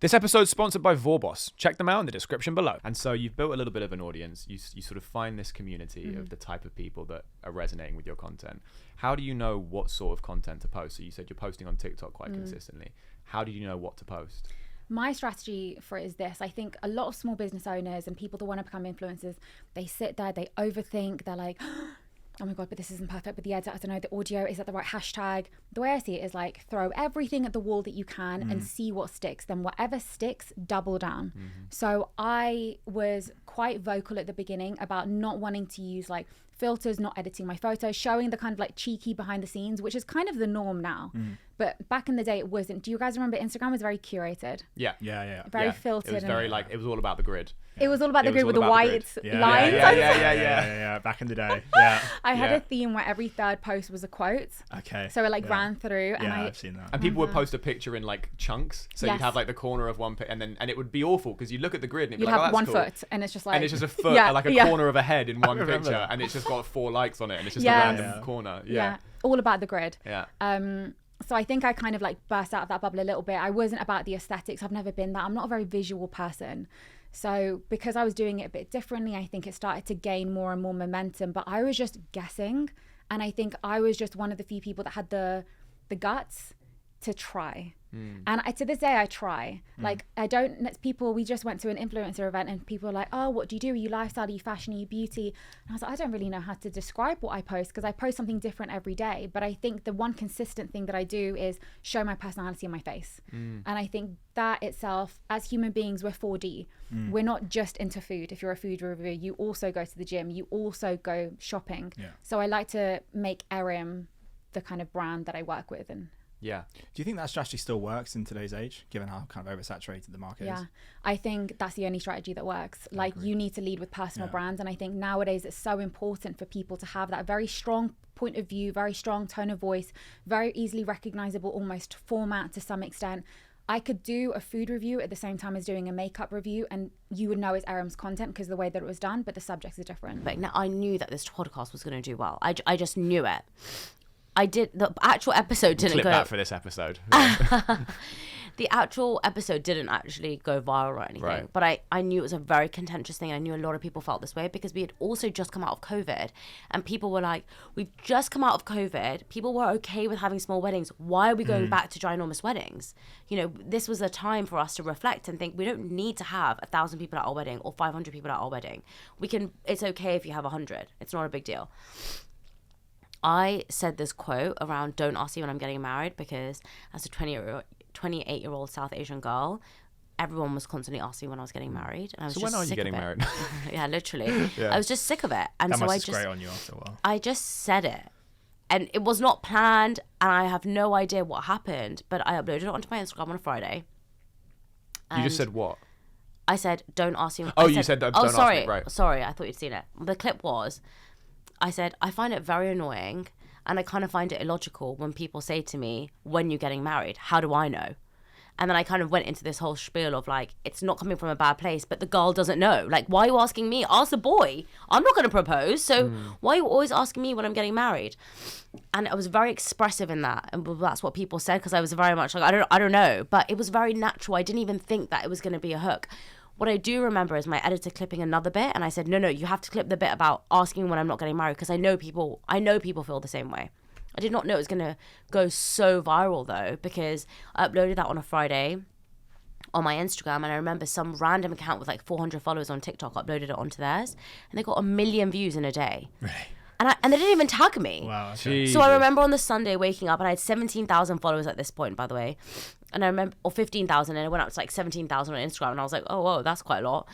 This episode's sponsored by Vorbos. Check them out in the description below. And so you've built a little bit of an audience. You sort of find this community of the type of people that are resonating with your content. How do you know what sort of content to post? So you said you're posting on TikTok quite consistently. How do you know what to post? My strategy for it is this. I think a lot of small business owners and people that want to become influencers, they sit there, they overthink, they're like, oh my God, but this isn't perfect, but the edit, I don't know, the audio, is that the right hashtag? The way I see it is like, throw everything at the wall that you can and see what sticks. Then whatever sticks, double down. So I was quite vocal at the beginning about not wanting to use like filters, not editing my photos, showing the kind of like cheeky behind the scenes, which is kind of the norm now. But back in the day, it wasn't. Do you guys remember Instagram was very curated? Yeah. Very filtered. It was very like, it was all about the grid. It was all about the grid with the white lines. Yeah. Back in the day. Yeah. I had a theme where every third post was a quote. Okay. So it like ran through, and I've seen that. And people would post a picture in like chunks, so you'd have like the corner of one, and it would be awful because you look at the grid and it'd be you'd like, have oh, that's one cool. foot, and it's just like, and it's just a foot, like a corner of a head in one picture, and it's just got 4 likes on it, and it's just a random corner. All about the grid. Yeah. So I think I kind of like burst out of that bubble a little bit. I wasn't about the aesthetics. I've never been that. I'm not a very visual person. So because I was doing it a bit differently, I think it started to gain more and more momentum. But I was just guessing. And I think I was just one of the few people that had the guts to try. And to this day I try. Like I don't, people, we just went to an influencer event and people are like, oh, what do you do? Are you lifestyle? Are you fashion? Are you beauty? And I was like, I don't really know how to describe what I post because I post something different every day. But I think the one consistent thing that I do is show my personality in my face. And I think that itself, as human beings, we're 4D. We're not just into food. If you're a food reviewer, you also go to the gym, you also go shopping. So I like to make Erim the kind of brand that I work with. And yeah. Do you think that strategy still works in today's age, given how kind of oversaturated the market is? Yeah, I think that's the only strategy that works. Like you need to lead with personal brands. And I think nowadays it's so important for people to have that very strong point of view, very strong tone of voice, very easily recognizable almost format to some extent. I could do a food review at the same time as doing a makeup review and you would know it's Erim's content because of the way that it was done, but the subjects are different. But now I knew that this podcast was going to do well. I just knew it. The actual episode didn't clip go... that for this episode. The actual episode didn't actually go viral or anything. Right. But I knew it was a very contentious thing. I knew a lot of people felt this way because we had also just come out of COVID. And people were like, we've just come out of COVID. People were okay with having small weddings. Why are we going back to ginormous weddings? You know, this was a time for us to reflect and think we don't need to have 1,000 people at our wedding or 500 people at our wedding. It's okay if you have 100. It's not a big deal. I said this quote around don't ask me when I'm getting married because as a 28-year-old South Asian girl, everyone was constantly asking me when I was getting married. And I was so just when are you getting married? Yeah, literally. I was just sick of it. And that so must grate on you after a while. I just said it. And it was not planned and I have no idea what happened. But I uploaded it onto my Instagram on a Friday. You just said what? I said, don't ask me. You said don't ask me, right. Sorry, I thought you'd seen it. The clip was... I said, I find it very annoying and I kind of find it illogical when people say to me, when you're getting married, how do I know? And then I kind of went into this whole spiel of like, it's not coming from a bad place, but the girl doesn't know. Like, why are you asking me? Ask the boy. I'm not going to propose. So why are you always asking me when I'm getting married? And I was very expressive in that. And that's what people said because I was very much like, I don't know. But it was very natural. I didn't even think that it was going to be a hook. What I do remember is my editor clipping another bit, and I said, no, you have to clip the bit about asking when I'm not getting married because I know people feel the same way. I did not know it was going to go so viral though because I uploaded that on a Friday on my Instagram, and I remember some random account with like 400 followers on TikTok uploaded it onto theirs, and they got 1 million views in a day. Really? And they didn't even tag me. Wow. Okay. So I remember on the Sunday waking up, and I had 17,000 followers at this point, by the way. And I remember, or 15,000, and it went up to like 17,000 on Instagram. And I was like, oh, whoa, that's quite a lot.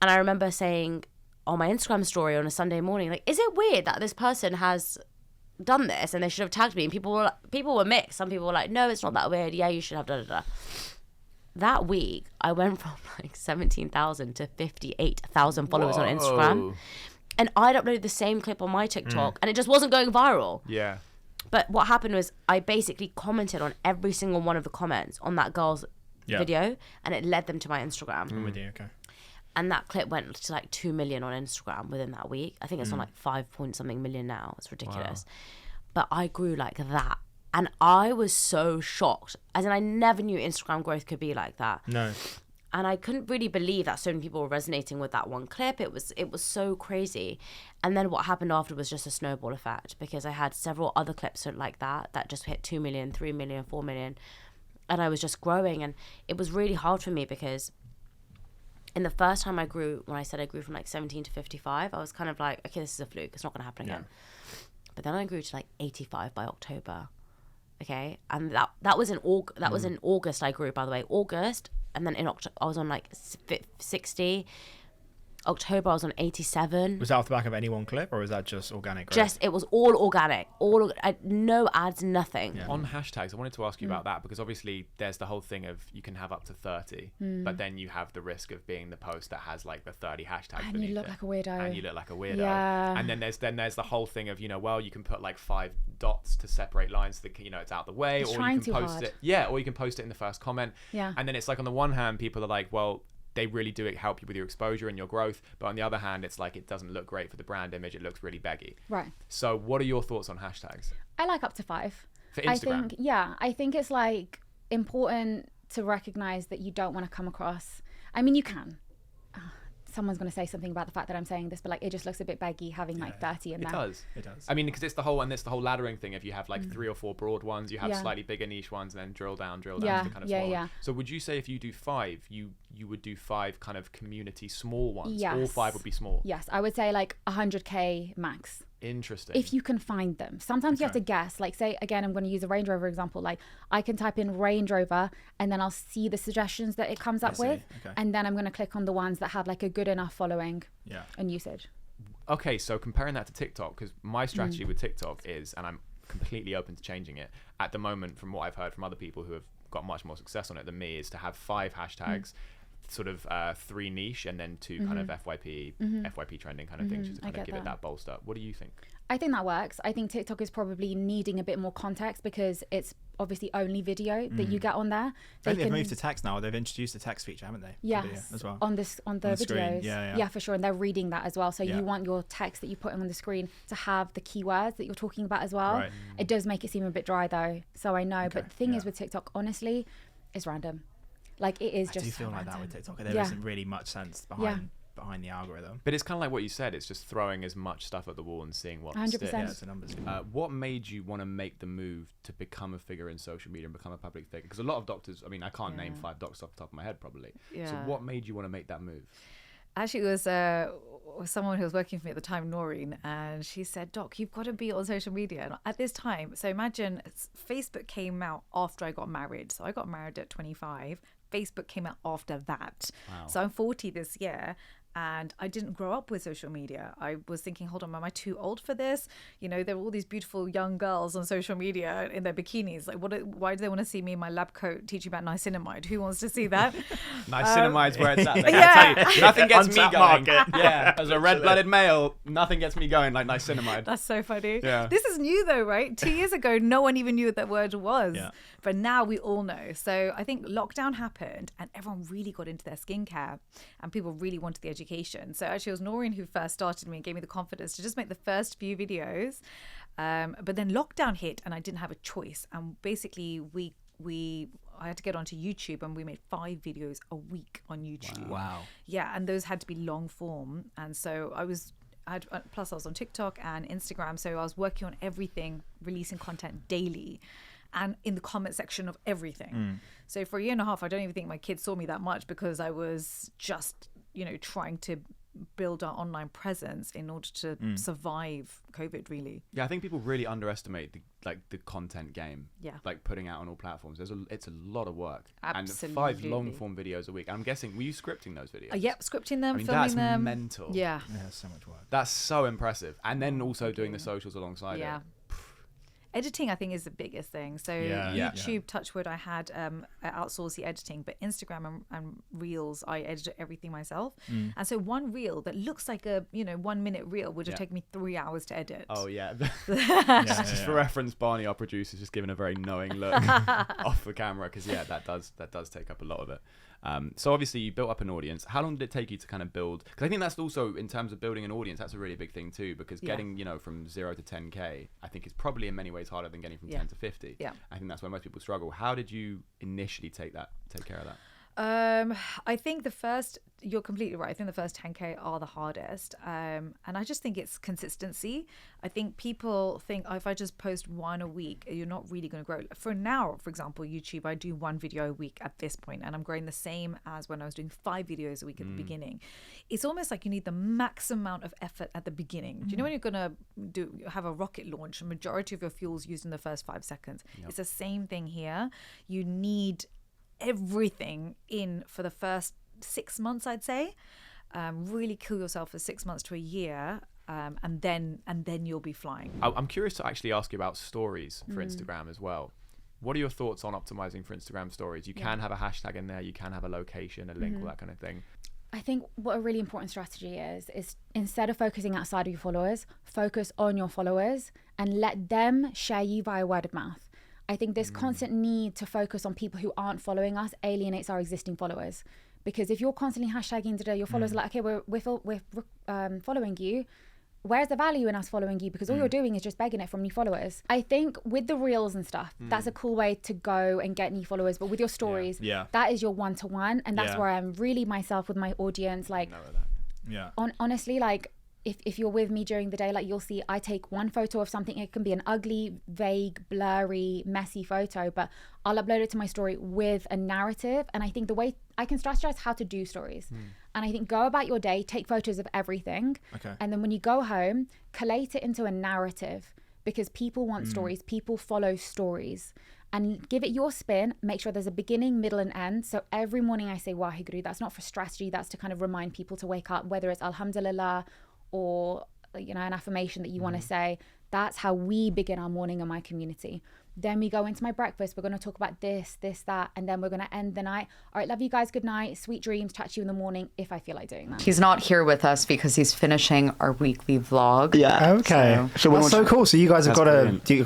And I remember saying on my Instagram story on a Sunday morning, like, is it weird that this person has done this and they should have tagged me? And people were mixed. Some people were like, no, it's not that weird. Yeah, you should have da. That week, I went from like 17,000 to 58,000 followers on Instagram. And I'd uploaded the same clip on my TikTok and it just wasn't going viral. Yeah. But what happened was I basically commented on every single one of the comments on that girl's video and it led them to my Instagram. I'm with you, okay. And that clip went to like 2 million on Instagram within that week. I think it's on like 5 point something million now. It's ridiculous. Wow. But I grew like that. And I was so shocked. As in, I never knew Instagram growth could be like that. No. And I couldn't really believe that so many people were resonating with that one clip. It was so crazy. And then what happened after was just a snowball effect, because I had several other clips like that just hit 2 million, 3 million, 4 million. And I was just growing. And it was really hard for me because in the first time I grew, when I said I grew from like 17 to 55, I was kind of like, okay, this is a fluke. It's not going to happen again. But then I grew to like 85 by October. Okay. And that was in August I grew, by the way. August. And then in October, I was on like 60. October, I was on 87. Was that off the back of any one clip, or was that just organic growth? It was all organic. No ads, nothing. Yeah. On hashtags, I wanted to ask you about that, because obviously there's the whole thing of you can have up to 30, but then you have the risk of being the post that has like the 30 hashtags. And you look like a weirdo. And you look like a weirdo. Yeah. And then there's the whole thing of, well, you can put like 5 dots to separate lines so that, it's out the way, It's or trying you can too post hard. it. Yeah, or you can post it in the first comment. Yeah. And then it's like, on the one hand, people are like, well, they really do help you with your exposure and your growth, but on the other hand, it's like it doesn't look great for the brand image. It looks really beggy. Right. So what are your thoughts on hashtags I like up to 5. for Instagram? I think it's like important to recognize that you don't want to come across. I mean, you can. Someone's going to say something about the fact that I'm saying this, but like it just looks a bit beggy having like 30 in there. It does. I mean, because it's the whole laddering thing. If you have like 3 or 4 broad ones, you have slightly bigger niche ones, and then drill down to the kind of smaller. Yeah. So would you say if you do 5, you would do 5 kind of community small ones? Yes. All 5 would be small? Yes, I would say like 100k max. Interesting. If you can find them. Sometimes you have to guess. Like, say, again, I'm going to use a Range Rover example. Like, I can type in Range Rover and then I'll see the suggestions that it comes up with. Okay. And then I'm going to click on the ones that have like a good enough following and usage. Okay, so comparing that to TikTok, because my strategy with TikTok is, and I'm completely open to changing it, at the moment, from what I've heard from other people who have got much more success on it than me, is to have 5 hashtags, sort of 3 niche, and then 2 kind of FYP trending kind of things, just to kind of give it that bolster. What do you think? I think that works. I think TikTok is probably needing a bit more context because it's obviously only video that you get on there. They've moved to text now. They've introduced the text feature, haven't they? Yes, as well. on the videos. Yeah, for sure. And they're reading that as well. So you want your text that you put on the screen to have the keywords that you're talking about as well. Right. It does make it seem a bit dry though. So I know. But the thing is with TikTok, honestly, it's random. Like it is just. I do feel so like random. that with TikTok. There isn't really much sense behind the algorithm. But it's kind of like what you said. It's just throwing as much stuff at the wall and seeing what 100%. sticks. Yeah, it's a numbers game. What made you want to make the move to become a figure in social media and become a public figure? Because a lot of doctors, I mean, I can't name 5 doctors off the top of my head probably. Yeah. So what made you want to make that move? Actually, it was someone who was working for me at the time, Noreen, and she said, Doc, you've got to be on social media. And at this time, so imagine Facebook came out after I got married. So I got married at 25. Facebook came out after that. Wow. So I'm 40 this year. And I didn't grow up with social media. I was thinking, hold on, am I too old for this? There were all these beautiful young girls on social media in their bikinis. Like, why do they want to see me in my lab coat teaching about niacinamide? Who wants to see that? Niacinamide's where it's at. They're gonna tell you, nothing gets me Untapped going. market. Yeah, as a red-blooded male, nothing gets me going like niacinamide. That's so funny. Yeah. This is new though, right? 2 years ago, no one even knew what that word was. Yeah. But now we all know. So I think lockdown happened and everyone really got into their skincare and people really wanted the education. So actually it was Noreen who first started me and gave me the confidence to just make the first few videos. But then lockdown hit and I didn't have a choice. And basically I had to get onto YouTube and we made 5 videos a week on YouTube. Wow. Yeah, and those had to be long form. And so plus I was on TikTok and Instagram. So I was working on everything, releasing content daily and in the comment section of everything. So for a year and a half, I don't even think my kids saw me that much because I was just, trying to build our online presence in order to survive COVID, really. Yeah, I think people really underestimate the content game. Yeah. Like putting out on all platforms. It's a lot of work. Absolutely. And 5 long form videos a week. I'm guessing, were you scripting those videos? Yep, scripting them, I mean, filming that's them. mental. Yeah. Yeah, so much work. That's so impressive. And then also doing the socials alongside Yeah. it. Editing, I think, is the biggest thing. So Yeah. YouTube, touchwood, I had outsourced the editing, but Instagram and Reels, I edited everything myself. And so one reel that looks like a 1 minute reel would have taken me 3 hours to edit. Oh yeah. Yeah, Just for reference, Barney, our producer, just giving a very knowing look off the camera because that does take up a lot of it. So obviously you built up an audience. How long did it take you to kind of build? Because I think that's also, in terms of building an audience, that's a really big thing too, because getting, from 0 to 10K, I think is probably in many ways harder than getting from 10 to 50. Yeah. I think that's where most people struggle. How did you initially take care of that? I think you're completely right. I think the first 10K are the hardest. And I just think it's consistency. I think people think, if I just post one a week, you're not really going to grow. For now, for example, YouTube, I do 1 video a week at this point, and I'm growing the same as when I was doing 5 videos a week at the beginning. It's almost like you need the maximum amount of effort at the beginning. Do you know when you're going to have a rocket launch, the majority of your fuel's used in the first 5 seconds? Yep. It's the same thing here. You need everything in for the first 6 months, I'd say. Really kill yourself for 6 months to a year, and then you'll be flying. I'm curious to actually ask you about stories for Instagram as well. What are your thoughts on optimizing for Instagram stories? You can have a hashtag in there, you can have a location, a link, all that kind of thing. I think what a really important strategy is instead of focusing outside of your followers, focus on your followers and let them share you via word of mouth. I think this constant need to focus on people who aren't following us alienates our existing followers. Because if you're constantly hashtagging today, your followers are like, okay, we're following you. Where's the value in us following you? Because all you're doing is just begging it from new followers. I think with the reels and stuff, that's a cool way to go and get new followers. But with your stories, that is your one-to-one. And that's where I'm really myself with my audience. Like, honestly, like, if you're with me during the day, like you'll see I take one photo of something. It can be an ugly, vague, blurry, messy photo, but I'll upload it to my story with a narrative. And I think the way I can strategize how to do stories. And I think go about your day, take photos of everything. Okay. And then when you go home, collate it into a narrative, because people want stories. People follow stories. And give it your spin. Make sure there's a beginning, middle, and end. So every morning I say Waheguru. That's not for strategy. That's to kind of remind people to wake up, whether it's Alhamdulillah or an affirmation that you want to say. That's how we begin our morning in my community. Then we go into my breakfast. We're going to talk about this, that, and then we're going to end the night. All right, love you guys. Good night. Sweet dreams. Chat to you in the morning if I feel like doing that. He's not here with us because he's finishing our weekly vlog. Yeah. Okay. So that's so cool. So you guys have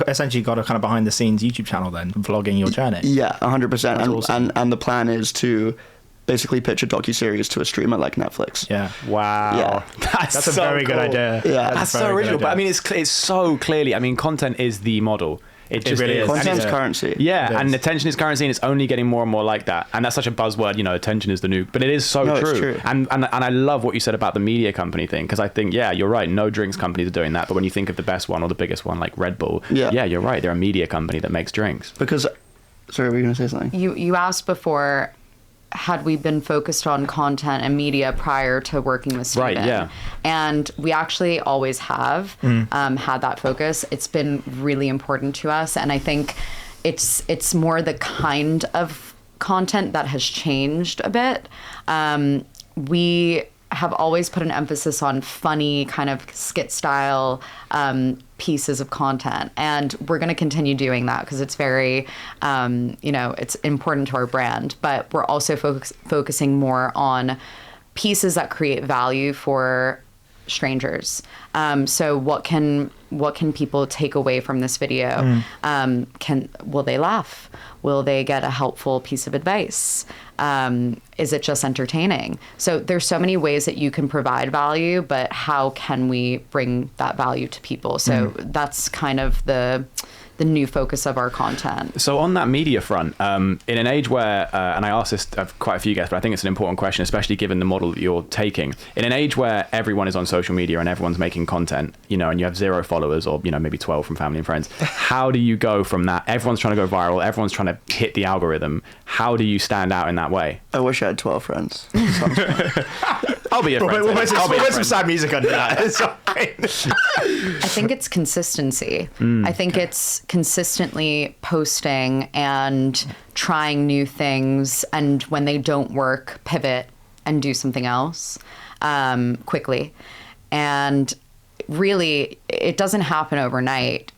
essentially got a kind of behind the scenes YouTube channel then, vlogging your journey. Yeah, 100%. Awesome. And the plan is to basically pitch a docuseries to a streamer like Netflix. Yeah. Wow. Yeah. That's a very good idea. Yeah. That's so original. But I mean, it's so clearly, I mean, content is the model. It just really is. Content's currency. Yeah, and attention is currency, and it's only getting more and more like that. And that's such a buzzword, attention is the new. But it is so true. It's true. And I love what you said about the media company thing, because I think, you're right. No drinks companies are doing that. But when you think of the best one or the biggest one, like Red Bull, you're right. They're a media company that makes drinks. Because, sorry, were you going to say something? You asked before, had we been focused on content and media prior to working with Steven? Right, yeah. And we actually always have had that focus. It's been really important to us. And I think it's more the kind of content that has changed a bit. We have always put an emphasis on funny kind of skit style pieces of content, and we're going to continue doing that because it's very it's important to our brand, but we're also focusing more on pieces that create value for strangers. So what can people take away from this video? Will they laugh? Will they get a helpful piece of advice? Is it just entertaining? So there's so many ways that you can provide value, but how can we bring that value to people? So that's kind of the new focus of our content. So on that media front, in an age where, and I asked this of quite a few guests, but I think it's an important question, especially given the model that you're taking. In an age where everyone is on social media and everyone's making content, and you have 0 followers or, maybe 12 from family and friends, how do you go from that? Everyone's trying to go viral. Everyone's trying to hit the algorithm. How do you stand out in that way? I wish I had 12 friends. I'll be your friend. We'll put some sad music under that. It's fine. I think it's consistency. I think it's consistently posting and trying new things, and when they don't work, pivot and do something else quickly. And really, it doesn't happen overnight.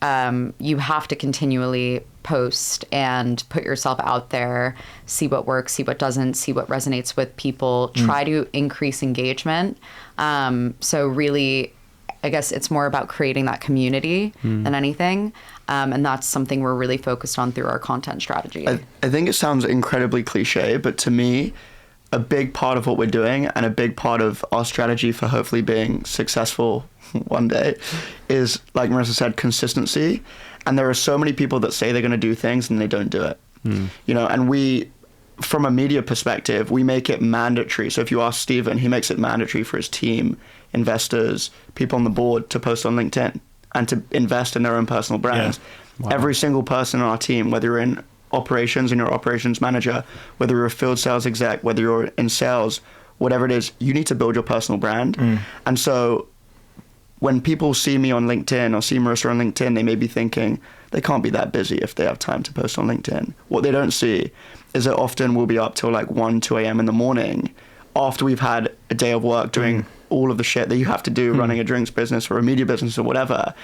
You have to continually post and put yourself out there, see what works, see what doesn't, see what resonates with people, try to increase engagement. So really, I guess it's more about creating that community than anything. And that's something we're really focused on through our content strategy. I think it sounds incredibly cliche, but to me, a big part of what we're doing and a big part of our strategy for hopefully being successful one day is, like Marissa said, consistency. And there are so many people that say they're going to do things and they don't do it. You know, and we, from a media perspective, we make it mandatory. So if you ask Steven, he makes it mandatory for his team, investors, people on the board to post on LinkedIn and to invest in their own personal brands. Yeah. Wow. Every single person on our team, whether you're in operations and you're operations manager, whether you're a field sales exec, whether you're in sales, whatever it is, you need to build your personal brand. And so when people see me on LinkedIn or see Marissa on LinkedIn, they may be thinking they can't be that busy if they have time to post on LinkedIn. What they don't see is that often we'll be up till like 1, 2 a.m. in the morning after we've had a day of work doing all of the shit that you have to do running a drinks business or a media business or whatever.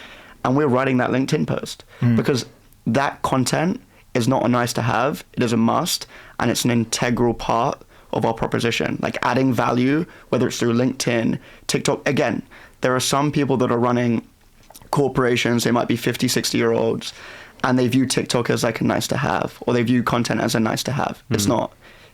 And we're writing that LinkedIn post because that content is not a nice to have, it is a must, and it's an integral part of our proposition. Like adding value, whether it's through LinkedIn, TikTok. Again, there are some people that are running corporations, they might be 50, 60-year-olds, and they view TikTok as like a nice to have, or they view content as a nice to have. It's not.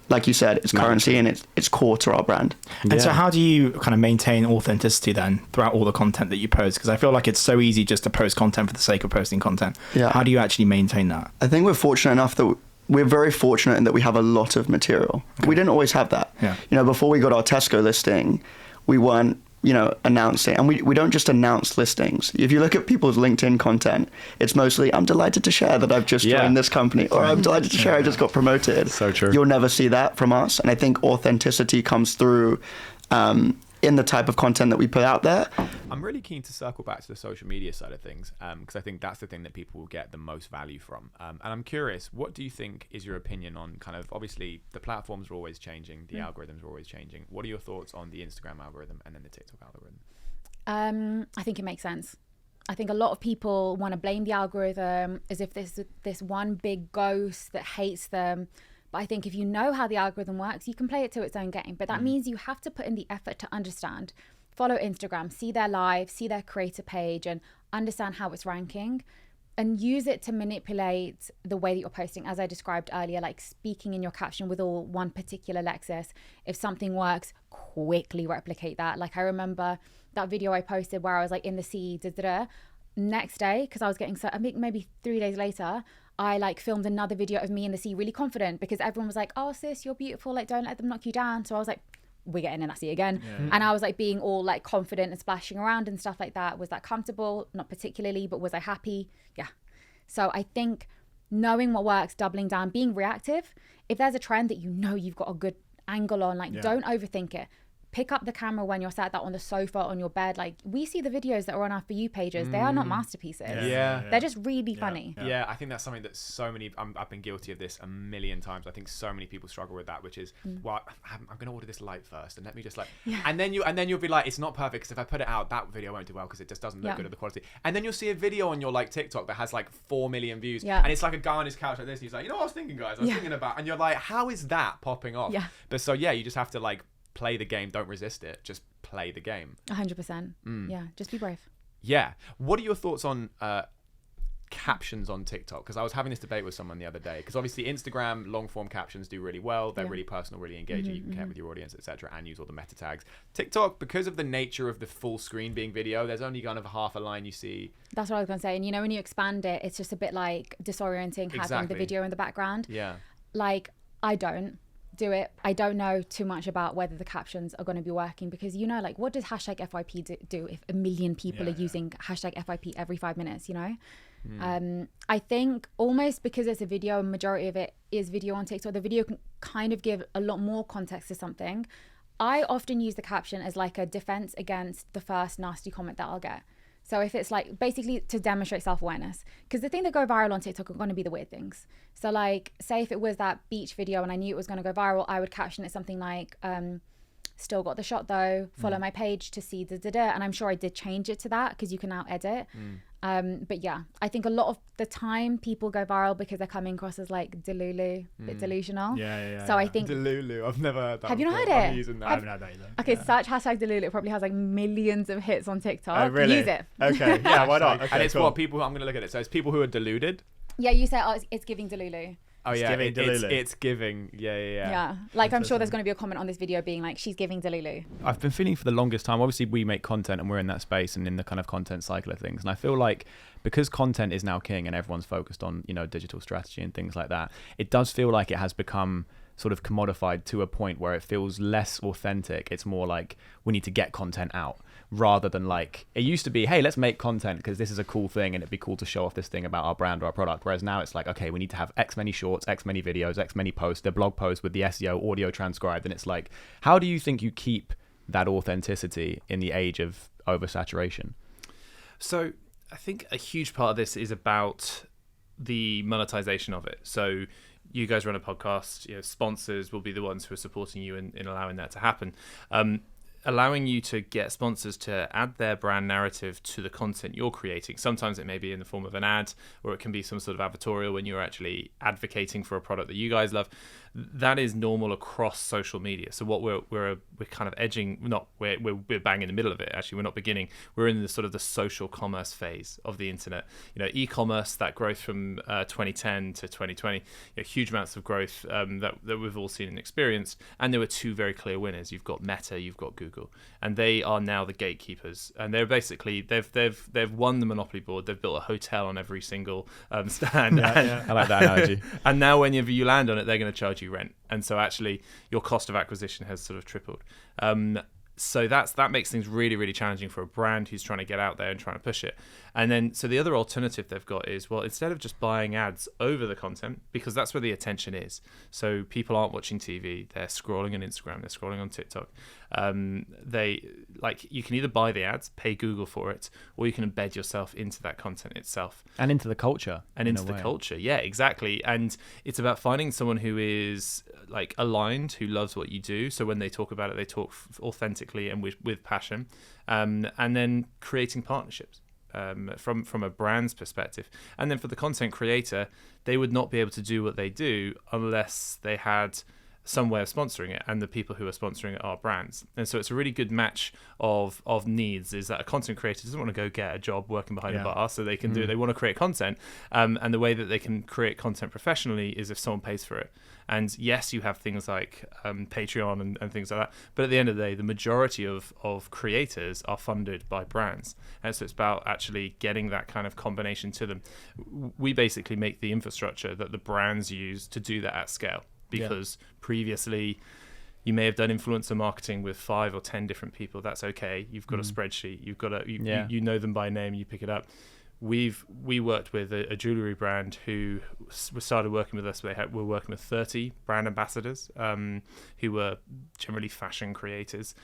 Like you said, it's currency and it's core to our brand. And so how do you kind of maintain authenticity then throughout all the content that you post? Because I feel like it's so easy just to post content for the sake of posting content. Yeah. How do you actually maintain that? I think we're fortunate enough that we're very fortunate in that we have a lot of material. Okay. We didn't always have that. Yeah. You know, before we got our Tesco listing, we weren't, you know, announcing. And we don't just announce listings. If you look at people's LinkedIn content, it's mostly, I'm delighted to share that I've just joined this company, or I'm delighted to share I just got promoted. So true. You'll never see that from us. And I think authenticity comes through in the type of content that we put out there. I'm really keen to circle back to the social media side of things because I think that's the thing that people will get the most value from. And I'm curious, what do you think is your opinion on kind of, obviously the platforms are always changing, the algorithms are always changing. What are your thoughts on the Instagram algorithm and then the TikTok algorithm? I think it makes sense. I think a lot of people want to blame the algorithm as if there's this one big ghost that hates them. But I think if you know how the algorithm works, you can play it to its own game. But that means you have to put in the effort to understand, follow Instagram, see their live, see their creator page, and understand how it's ranking, and use it to manipulate the way that you're posting, as I described earlier, like speaking in your caption with all one particular lexis. If something works, quickly replicate that. Like I remember that video I posted where I was like in the sea, next day, because I was getting so, I think maybe 3 days later, I like filmed another video of me in the sea, really confident, because everyone was like, oh sis, you're beautiful, like don't let them knock you down. So I was like, we're getting in that sea again. And I was like being all like confident and splashing around and stuff like that. Was that comfortable? Not particularly, but was I happy? Yeah. So I think knowing what works, doubling down, being reactive. If there's a trend that you know you've got a good angle on, like don't overthink it. Pick up the camera when you're sat on the sofa on your bed. Like we see the videos that are on our For You pages. They are not masterpieces. They're just really funny. Yeah, I think that's something that so many, I've been guilty of this a million times. I think so many people struggle with that, which is, well, I'm going to order this light first and let me just like, and then you'll be like, it's not perfect because if I put it out, that video won't do well because it just doesn't look good at the quality. And then you'll see a video on your like TikTok that has like 4 million views and it's like a guy on his couch like this and he's like, you know what I was thinking, guys? I was thinking about, and you're like, how is that popping off? But so yeah, you just have to like play the game, don't resist it, just play the game. 100%. Yeah, just be brave. Yeah. What are your thoughts on captions on TikTok? Because I was having this debate with someone the other day, because obviously Instagram long form captions do really well, they're really personal, really engaging, you can connect with your audience, etc., and use all the meta tags. TikTok, because of the nature of the full screen being video, there's only kind of half a line you see. That's what I was going to say. And you know, when you expand it, it's just a bit like disorienting having the video in the background. Like I don't do it. I don't know too much about whether the captions are going to be working, because you know, like what does hashtag FYP do if a million people are using hashtag FYP every 5 minutes, you know? I think almost because it's a video and majority of it is video on TikTok, the video can kind of give a lot more context to something. I often use the caption as like a defense against the first nasty comment that I'll get. So if it's like basically to demonstrate self-awareness, because the thing that go viral on TikTok are going to be the weird things. So like say if it was that beach video and I knew it was going to go viral, I would caption it something like still got the shot though, follow my page to see and I'm sure I did change it to that because you can now edit. But yeah, I think a lot of the time people go viral because they're coming across as like delulu, bit delusional. So I think Delulu, I've never heard that. Have you not heard I'm it? using that. I haven't had that either. Okay, search hashtag delulu. It probably has like millions of hits on TikTok. Oh, really? Use it. Okay, yeah, why not? Okay, And it's cool. what people, I'm going to look at it. So it's people who are deluded. Yeah, you say, oh, it's giving delulu. Oh yeah, giving Delulu. it's giving. Yeah. Like I'm sure there's going to be a comment on this video being like, she's giving Delulu. I've been feeling for the longest time. Obviously, we make content and we're in that space and in the kind of content cycle of things. And I feel like because content is now king and everyone's focused on, you know, digital strategy and things like that, it does feel like it has become sort of commodified to a point where it feels less authentic. It's more like we need to get content out rather than like it used to be, hey, let's make content because this is a cool thing and it'd be cool to show off this thing about our brand or our product. Whereas now it's like, okay, we need to have X many shorts, X many videos, X many posts, the blog posts with the SEO audio transcribed. And it's like, how do you think you keep that authenticity in the age of oversaturation? So I think a huge part of this is about the monetization of it. So you guys run a podcast, you know, sponsors will be the ones who are supporting you in allowing that to happen. Allowing you to get sponsors to add their brand narrative to the content you're creating. Sometimes it may be in the form of an ad, or it can be some sort of advertorial when you're actually advocating for a product that you guys love. That is normal across social media. So what we're kind of edging, we're bang in the middle of it. Actually, we're not beginning. We're in the sort of the social commerce phase of the internet. You know, e-commerce, that growth from 2010 to 2020, you know, huge amounts of growth that we've all seen and experienced. And there were two very clear winners. You've got Meta, you've got Google, and they are now the gatekeepers. And they're basically they've won the monopoly board. They've built a hotel on every single stand. I like that analogy. And now whenever you land on it, they're going to charge you rent, and so actually your cost of acquisition has sort of tripled. So that makes things really, really challenging for a brand who's trying to get out there and trying to push it. And then so the other alternative they've got is, well, instead of just buying ads over the content, because that's where the attention is. So people aren't watching TV, they're scrolling on Instagram, they're scrolling on TikTok. You can either buy the ads, pay Google for it, or you can embed yourself into that content itself. And into the culture. And into the culture, yeah, exactly. And it's about finding someone who is like aligned, who loves what you do. So when they talk about it, they talk authentically and with passion, and then creating partnerships. From a brand's perspective. And then for the content creator, they would not be able to do what they do unless they had some way of sponsoring it, and the people who are sponsoring it are brands. And so it's a really good match of needs, is that a content creator doesn't want to go get a job working behind a bar, so they can do it. They want to create content, and the way that they can create content professionally is if someone pays for it. And yes, you have things like Patreon and things like that, but at the end of the day, the majority of creators are funded by brands. And so it's about actually getting that kind of combination to them. We basically make the infrastructure that the brands use to do that at scale. Because previously you may have done influencer marketing with 5 or 10 different people. That's okay. You've got a spreadsheet. You've got you know them by name. You pick it up. We worked with a jewelry brand who started working with us. We're working with 30 brand ambassadors who were generally fashion creators.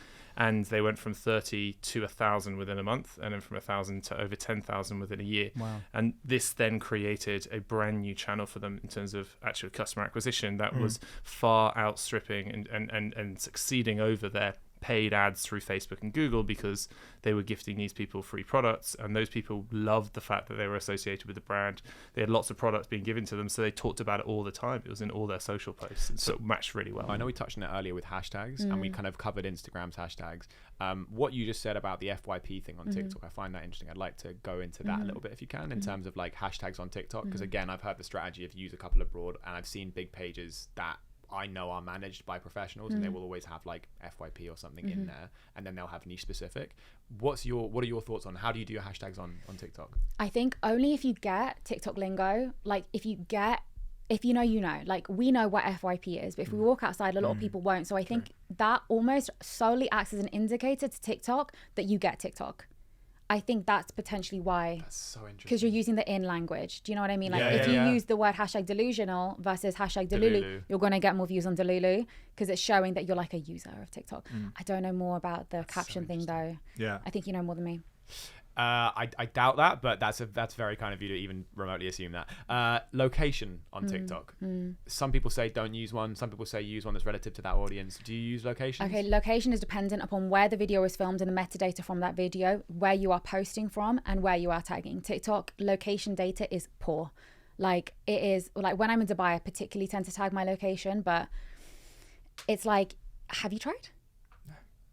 And they went from 30 to 1,000 within a month, and then from 1,000 to over 10,000 within a year. Wow. And this then created a brand new channel for them in terms of actual customer acquisition that was far outstripping and succeeding over their paid ads through Facebook and Google, because they were gifting these people free products, and those people loved the fact that they were associated with the brand. They had lots of products being given to them, so they talked about it all the time. It was in all their social posts, and so it matched really well. I know we touched on it earlier with hashtags, and we kind of covered Instagram's hashtags. What you just said about the FYP thing on TikTok, I find that interesting. I'd like to go into that a little bit if you can, in terms of like hashtags on TikTok, because again, I've heard the strategy of use a couple abroad, and I've seen big pages that I know are managed by professionals, and they will always have like FYP or something in there, and then they'll have niche specific. What are your thoughts on how do you do your hashtags on TikTok? I think only if you get TikTok lingo, like if you know, like we know what FYP is, but if we walk outside, a lot of people won't. So I think that almost solely acts as an indicator to TikTok that you get TikTok. I think that's potentially why. That's so interesting. Because you're using the in language. Do you know what I mean? Like if you use the word hashtag delusional versus hashtag Delulu, you're going to get more views on Delulu, because it's showing that you're like a user of TikTok. I don't know more about the caption thing though. Yeah. I think you know more than me. I doubt that, but that's very kind of you to even remotely assume that. Location on TikTok. Some people say don't use one. Some people say use one that's relative to that audience. Do you use location? Okay, location is dependent upon where the video is filmed and the metadata from that video, where you are posting from, and where you are tagging. TikTok location data is poor. Like it is, like when I'm in Dubai, I particularly tend to tag my location, but it's like, have you tried?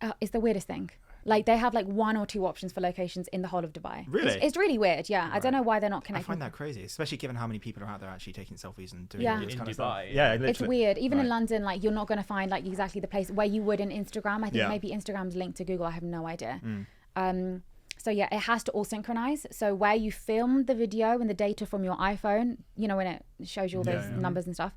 No. It's the weirdest thing. Like they have like 1 or 2 options for locations in the whole of Dubai. Really? It's really weird. Yeah. I don't know why they're not I connecting. find that crazy, especially given how many people are out there actually taking selfies and doing Yeah. all this In kind of Dubai, stuff. Yeah, It's literally. weird. Even in Right. London, like you're not going to find like exactly the place where you would in Instagram. I think Yeah. maybe Instagram's linked to Google. I have no idea. So yeah, it has to all synchronize. So where you film the video and the data from your iPhone, you know, when it shows you all those numbers and stuff,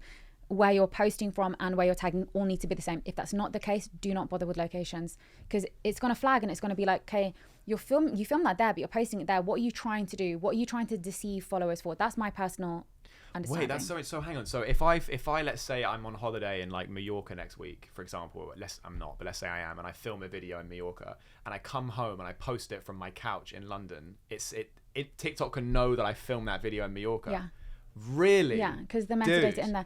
where you're posting from and where you're tagging all need to be the same. If that's not the case, do not bother with locations, because it's going to flag and it's going to be like, okay, you film that there, but you're posting it there. What are you trying to do? What are you trying to deceive followers for? That's my personal understanding. Wait, that's so hang on. So if I let's say I'm on holiday in like Mallorca next week, for example, I'm not, but let's say I am, and I film a video in Mallorca and I come home and I post it from my couch in London, TikTok can know that I filmed that video in Mallorca. Yeah. Really? Yeah, because the metadata in there.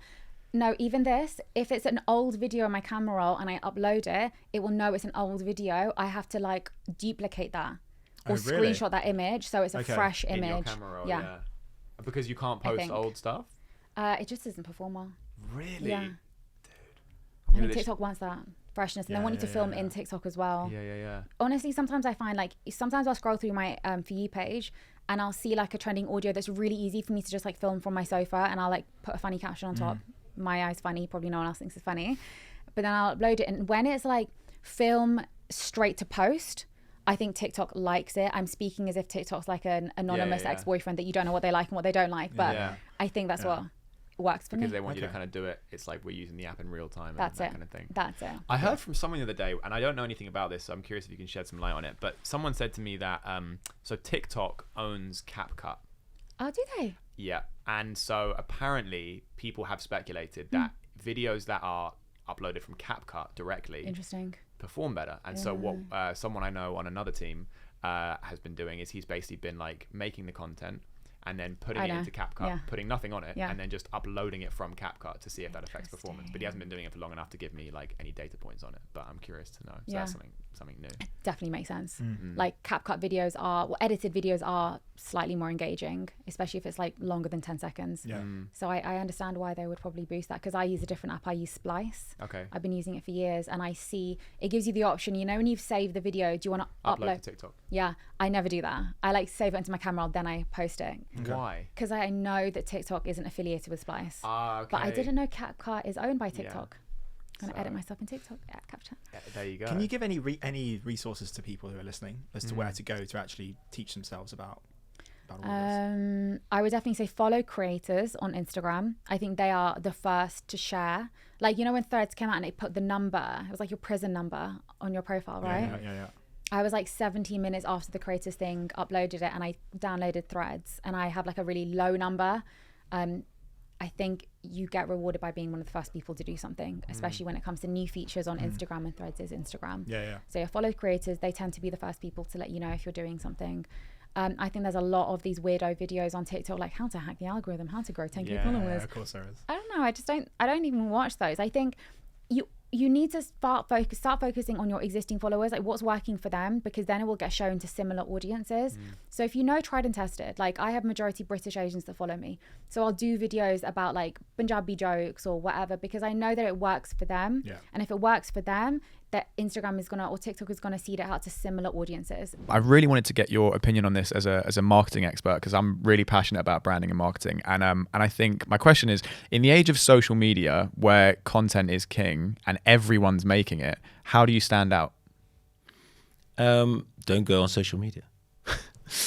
No, even this, if it's an old video on my camera roll and I upload it, it will know it's an old video. I have to like duplicate that or really? screenshot that image so it's a fresh In image. your camera roll, yeah. Because you can't I post think. old stuff? It just doesn't perform well. Really? Yeah. I'm I gonna think TikTok wants that freshness, and they want you to film in TikTok as well. Yeah. Honestly, sometimes I find like sometimes I'll scroll through my For You page and I'll see like a trending audio that's really easy for me to just like film from my sofa, and I'll like put a funny caption on top. My eye's funny, probably no one else thinks it's funny, but then I'll upload it, and when it's like film straight to post, I think TikTok likes it. I'm speaking as if TikTok's like an anonymous ex-boyfriend that you don't know what they like and what they don't like, but I think that's what works for Because me. they want you to kind of do it. It's like we're using the app in real time. That's and that it. kind of thing. That's it. I heard from someone the other day, and I don't know anything about this, so I'm curious if you can shed some light on it. But someone said to me that so TikTok owns CapCut. Oh, do they? Yeah, and so apparently people have speculated that videos that are uploaded from CapCut directly Interesting. perform better. And so what someone I know on another team has been doing is he's basically been like making the content and then putting it into CapCut, putting nothing on it, and then just uploading it from CapCut to see if that affects performance. But he hasn't been doing it for long enough to give me like any data points on it. But I'm curious to know. So that's something new. Definitely makes sense. Like CapCut videos edited videos are slightly more engaging, especially if it's like longer than 10 seconds. Yeah. So I understand why they would probably boost that, because I use a different app. I use Splice. Okay. I've been using it for years, and I see it gives you the option, you know, when you've saved the video, do you want to Upload to TikTok. Yeah, I never do that. I like save it into my camera, then I post it. Why? Because I know that TikTok isn't affiliated with Splice. Okay. But I didn't know CapCut is owned by TikTok. I'm going to edit myself in TikTok. Yeah, CapCut. There you go. Can you give any resources to people who are listening as to where to go to actually teach themselves about all this? I would definitely say follow creators on Instagram. I think they are the first to share. Like, you know, when Threads came out and it put the number, it was like your prison number on your profile, right? Yeah. I was like 17 minutes after the creators thing, uploaded it, and I downloaded Threads, and I have like a really low number. I think you get rewarded by being one of the first people to do something, especially when it comes to new features on Instagram, and Threads is Instagram. Yeah. So your follow creators, they tend to be the first people to let you know if you're doing something. I think there's a lot of these weirdo videos on TikTok, like how to hack the algorithm, how to grow 10k followers. Of course there is. I don't know. I don't even watch those. I think you need to start focusing on your existing followers, like what's working for them, because then it will get shown to similar audiences. So if you know tried and tested, like I have majority British Asians that follow me, so I'll do videos about like Punjabi jokes or whatever, because I know that it works for them. And if it works for them, that Instagram is gonna, or TikTok is gonna seed it out to similar audiences. I really wanted to get your opinion on this as a marketing expert, because I'm really passionate about branding and marketing. And I think my question is, in the age of social media where content is king and everyone's making it, how do you stand out? Don't go on social media.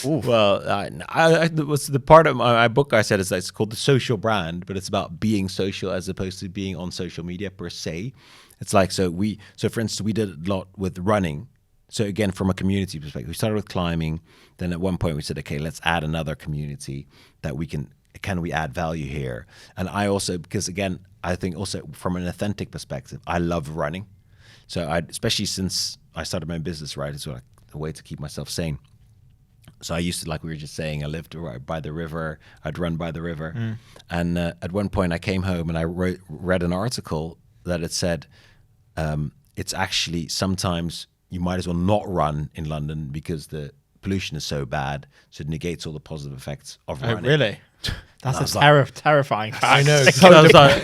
Well, I was the part of my book I said is that it's called The Social Brand, but it's about being social as opposed to being on social media per se. It's like, so for instance, we did a lot with running. So again, from a community perspective, we started with climbing. Then at one point we said, okay, let's add another community that can we add value here? And I also, because again, I think also from an authentic perspective, I love running. So especially since I started my business, right, it's like a way to keep myself sane. So I used to, like we were just saying, I lived right by the river. I'd run by the river. And at one point I came home and I read an article that it said, it's actually sometimes you might as well not run in London because the pollution is so bad. So it negates all the positive effects of running. Oh, really? That's a terrifying fact. I know.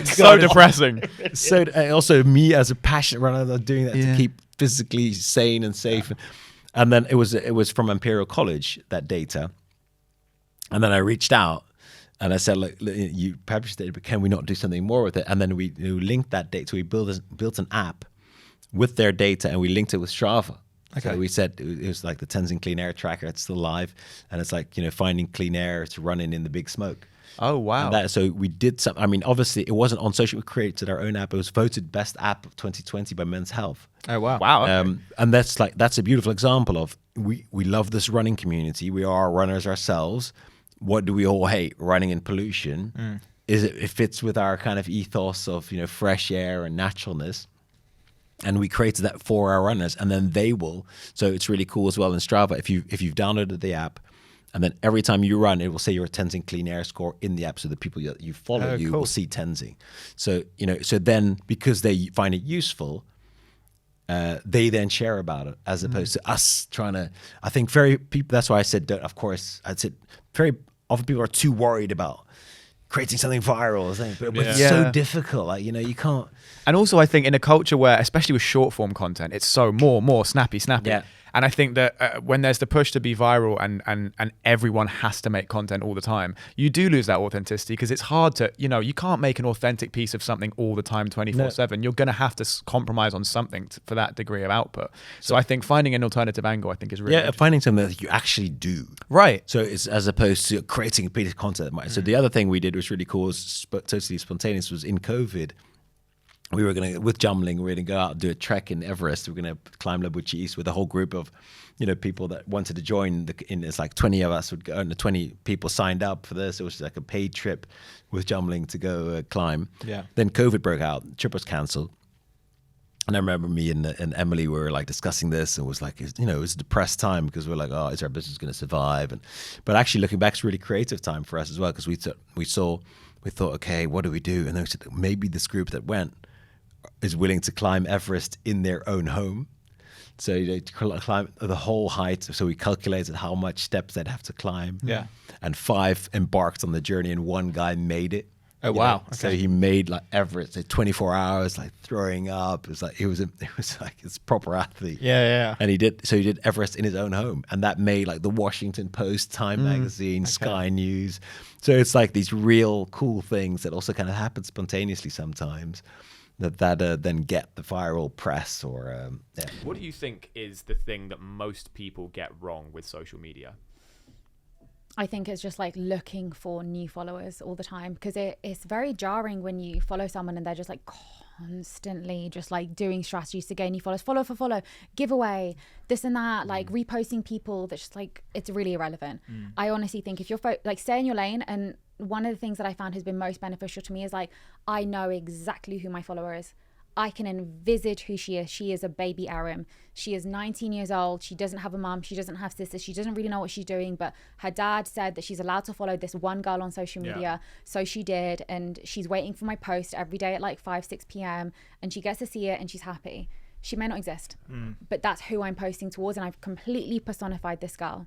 So depressing. So also me as a passionate runner, I'm doing that to keep physically sane and safe. And then it was from Imperial College, that data. And then I reached out and I said, look, you published it, but can we not do something more with it? And then we linked that data. So we built an app with their data, and we linked it with Strava. Okay. So we said it was like the Tenzing Clean Air Tracker. It's still live, and it's like, you know, finding clean air to running in the big smoke. Oh, wow. And so we did some. I mean, obviously, it wasn't on social. We created our own app. It was voted best app of 2020 by Men's Health. Oh, wow. Wow. Okay. And that's a beautiful example of we love this running community. We are runners ourselves. What do we all hate? Running in pollution. It fits with our kind of ethos of, you know, fresh air and naturalness. And we created that for our runners, and then they will. So it's really cool as well in Strava. If you've downloaded the app, and then every time you run, it will say your Tenzing Clean Air score in the app, so the people you follow cool. will see Tenzing. So, you know, so then because they find it useful, they then share about it, as opposed to us trying to. I think that's why I said, of course, I said very often people are too worried about creating something viral, but it's so difficult. Like, you know, you can't. And also, I think in a culture where, especially with short form content, it's so more snappy. Yeah. And I think that when there's the push to be viral and everyone has to make content all the time, you do lose that authenticity, because it's hard to, you know, you can't make an authentic piece of something all the time, 24/7. You're going to have to compromise on something for that degree of output. So I think finding an alternative angle, I think, is really good. Finding something that you actually do. Right. So it's as opposed to creating a piece of content. So the other thing we did was really cool, was totally spontaneous, was in COVID. We were going to, with Jumling, we were going to go out and do a trek in Everest. We were going to climb Labuchi East with a whole group of, you know, people that wanted to join. It's like 20 of us would go, and 20 people signed up for this. It was like a paid trip with Jumling to go climb. Yeah. Then COVID broke out. The trip was cancelled. And I remember me and Emily were like discussing this, and was like, you know, it was a depressed time, because we're like, oh, is our business going to survive? But actually looking back, it's a really creative time for us as well, because we thought, okay, what do we do? And then we said, maybe this group that went is willing to climb Everest in their own home. So they climb the whole height. So we calculated how much steps they'd have to climb. Yeah. And 5 embarked on the journey, and 1 guy made it. Oh, wow. Okay. So he made like Everest, like 24 hours, like throwing up. It was like this proper athlete. Yeah. And he did Everest in his own home, and that made like the Washington Post, Time Magazine, Sky News. So it's like these real cool things that also kind of happen spontaneously sometimes, that then get the viral press or. What do you think is the thing that most people get wrong with social media? I think it's just like looking for new followers all the time, because it's very jarring when you follow someone and they're just like constantly just like doing strategies to gain new followers, follow for follow, giveaway, this and that, like reposting people that's just like, it's really irrelevant. I honestly think if you're like, stay in your lane. And one of the things that I found has been most beneficial to me is like, I know exactly who my follower is. I can envisage who she is. She is a baby Arim. She is 19 years old. She doesn't have a mum. She doesn't have sisters. She doesn't really know what she's doing, but her dad said that she's allowed to follow this one girl on social media. So she did, and she's waiting for my post every day at like 5-6 p.m. and she gets to see it and she's happy. She may not exist, but that's who I'm posting towards, and I've completely personified this girl.